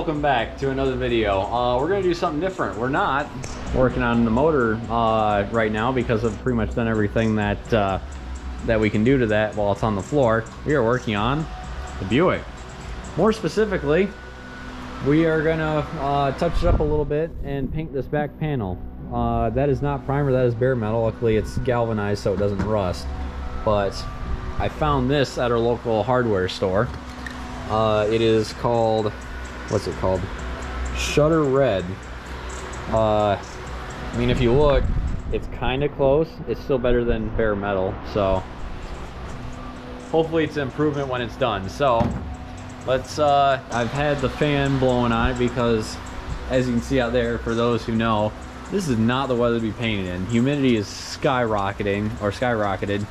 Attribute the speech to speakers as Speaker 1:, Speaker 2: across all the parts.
Speaker 1: welcome back to another video. We're gonna do something different. We're not working on the motor right now because I've pretty much done everything that we can do to that while it's on the floor. We are working on the Buick. More specifically, we are gonna touch it up a little bit and paint this back panel. That is not primer, that is bare metal. Luckily it's galvanized so it doesn't rust. But I found this at our local hardware store. It is called, what's it called? Shutter Red. I mean, if you look, it's kind of close. It's still better than bare metal, so hopefully it's an improvement when it's done. So let's I've had the fan blowing on it because, as you can see out there, for those who know, this is not the weather to be painted in. Humidity is skyrocketed,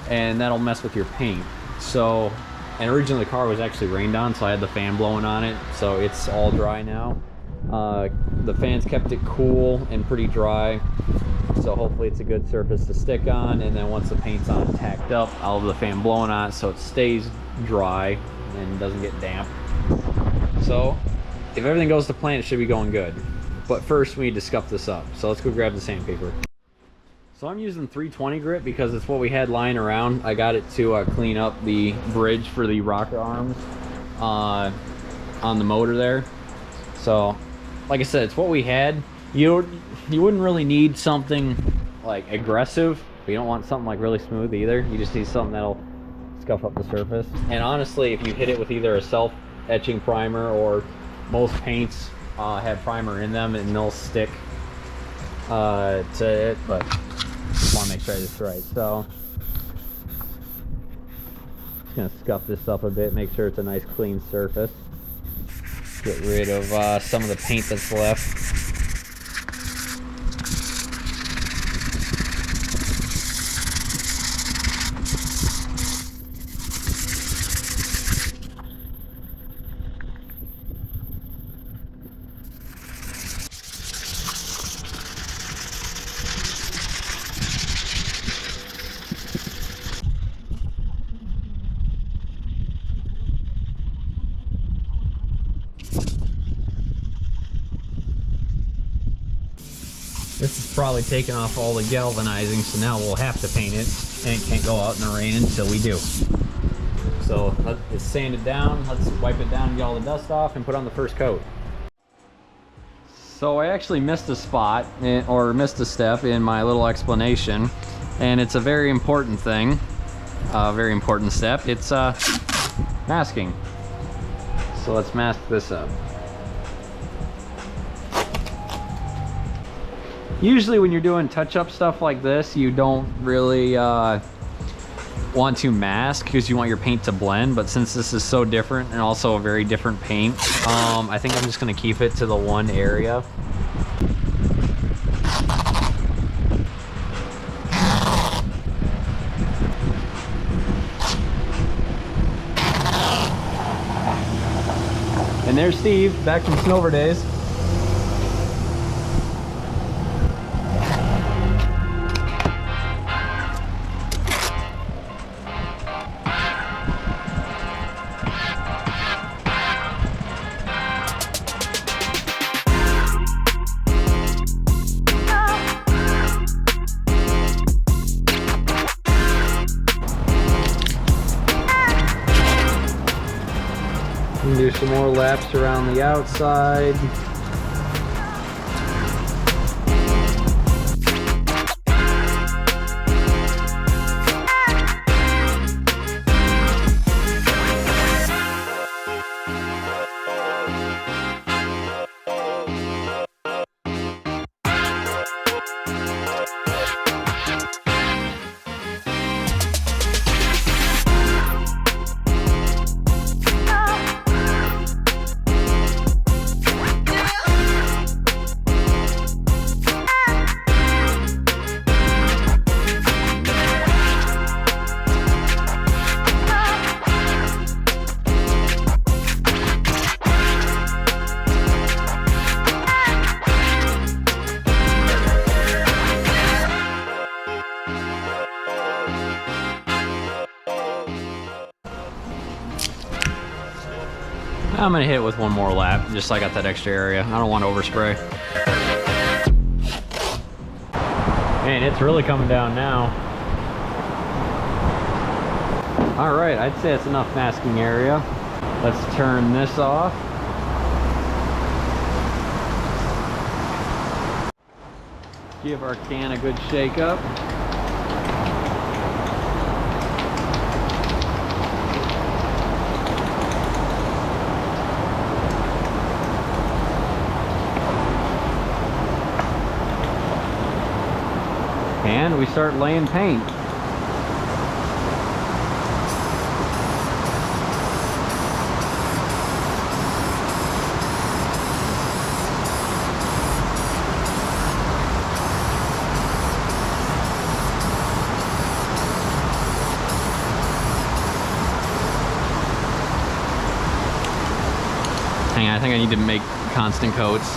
Speaker 1: and that'll mess with your paint. So, and originally the car was actually rained on, so I had the fan blowing on it, so it's all dry now. The fans kept it cool and pretty dry, so hopefully it's a good surface to stick on. And then once the paint's on and tacked up, I'll have the fan blowing on it so it stays dry and doesn't get damp. So if everything goes to plan, it should be going good. But first we need to scuff this up, so let's go grab the sandpaper. So I'm using 320 grit because it's what we had lying around. I got it to clean up the bridge for the rocker arms on the motor there. So like I said, it's what we had. You wouldn't really need something like aggressive, but you don't want something like really smooth either. You just need something that'll scuff up the surface. And honestly, if you hit it with either a self-etching primer, or most paints have primer in them and they'll stick to it, but just want to make sure I did this right. So just gonna scuff this up a bit, make sure it's a nice clean surface. Get rid of some of the paint that's left. This is probably taking off all the galvanizing, so now we'll have to paint it, and it can't go out in the rain until we do. So let's sand it down, let's wipe it down, get all the dust off, and put on the first coat. So I actually missed a spot, or missed a step in my little explanation, and it's a very important thing, a very important step. It's masking. So let's mask this up. Usually when you're doing touch-up stuff like this, you don't really want to mask because you want your paint to blend, but since this is so different and also a very different paint, I think I'm just going to keep it to the one area. And there's Steve, back from Snowver days. Do some more laps around the outside. I'm gonna hit it with one more lap, just so I got that extra area. I don't want to overspray. Man, it's really coming down now. All right, I'd say it's enough masking area. Let's turn this off. Give our can a good shake up. And we start laying paint. Hang on, I think I need to make constant coats.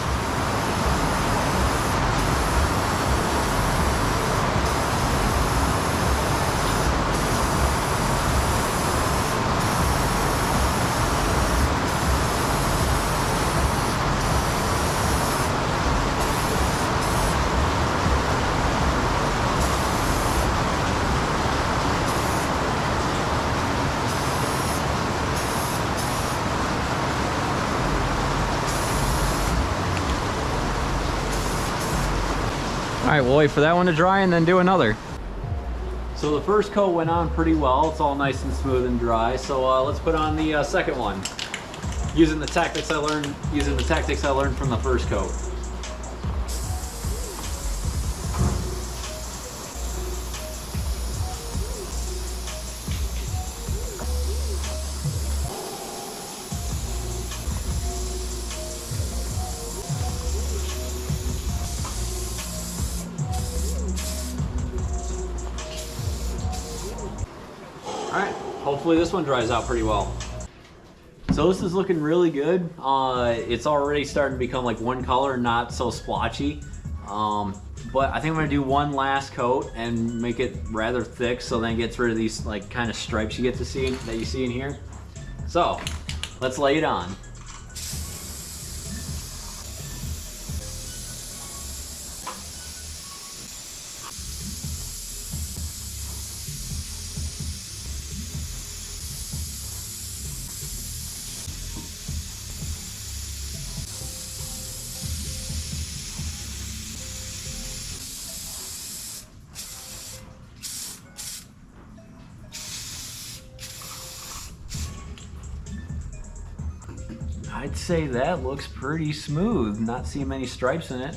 Speaker 1: All right, we'll wait for that one to dry and then do another. So the first coat went on pretty well. It's all nice and smooth and dry. So let's put on the second one. Using the tactics I learned from the first coat. All right, hopefully this one dries out pretty well. So this is looking really good. It's already starting to become like one color, not so splotchy. But I think I'm gonna do one last coat and make it rather thick so then it gets rid of these like kind of stripes you get to see that you see in here. So let's lay it on. I'd say that looks pretty smooth, not seeing many stripes in it.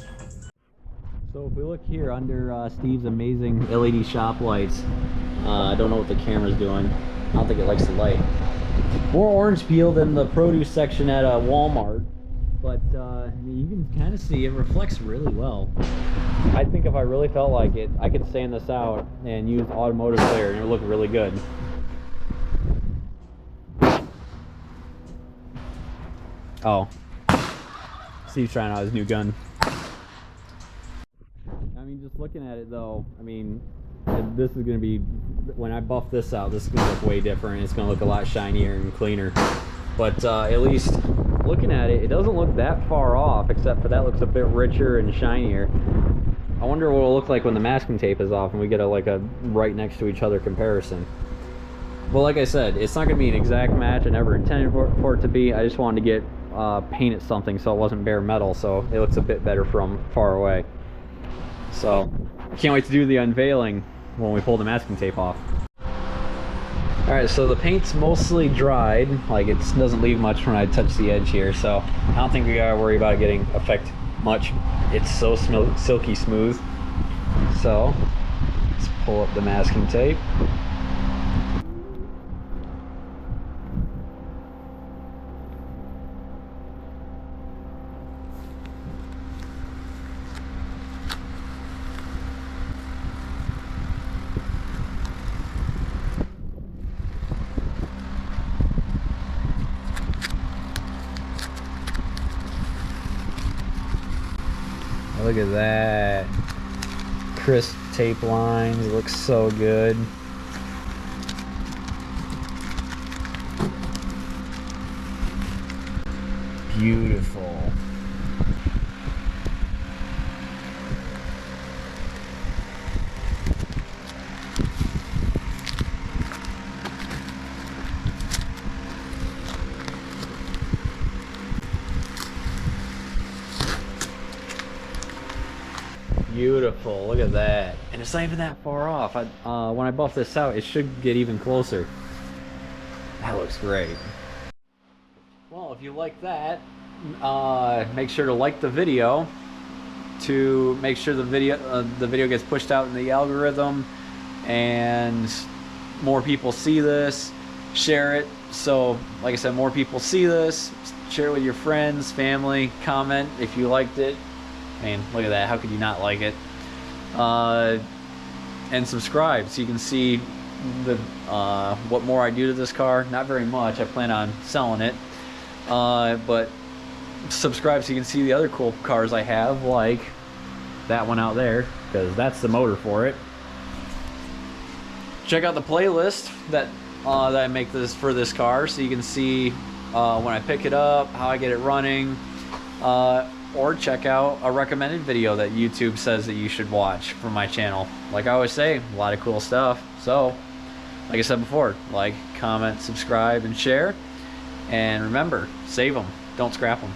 Speaker 1: So if we look here under Steve's amazing LED shop lights, I don't know what the camera's doing. I don't think it likes the light. More orange peel than the produce section at Walmart, but I mean, you can kind of see it reflects really well. I think if I really felt like it, I could stand this out and use automotive clear and it would look really good. Oh, Steve's trying out his new gun. I mean, just looking at it though, I mean, this is gonna be, when I buff this out, this is gonna look way different. It's gonna look a lot shinier and cleaner. But at least looking at it, it doesn't look that far off, except for that looks a bit richer and shinier. I wonder what it'll look like when the masking tape is off and we get a right next to each other comparison. Well, like I said, it's not gonna be an exact match. I never intended for it to be. I just wanted to get painted something so it wasn't bare metal, so it looks a bit better from far away. So can't wait to do the unveiling when we pull the masking tape off. All right, so the paint's mostly dried, like it doesn't leave much when I touch the edge here, so I don't think we gotta worry about it getting affect much. It's so silky smooth. So let's pull up the masking tape. Look at that. Crisp tape lines, it looks so good. Beautiful. Beautiful, look at that. And it's not even that far off. When I buff this out, it should get even closer. That looks great. Well, if you like that, make sure to like the video to make sure the video gets pushed out in the algorithm and more people see this. Share it. So, like I said, more people see this. Share it with your friends, family. Comment if you liked it. I mean, look at that. How could you not like it? And subscribe so you can see the what more I do to this car. Not very much. I plan on selling it. But subscribe so you can see the other cool cars I have, like that one out there, because that's the motor for it. Check out the playlist that I make for this car so you can see when I pick it up, how I get it running. Or check out a recommended video that YouTube says that you should watch from my channel. Like I always say, a lot of cool stuff. So, like I said before, like, comment, subscribe, and share. And remember, save them, don't scrap them.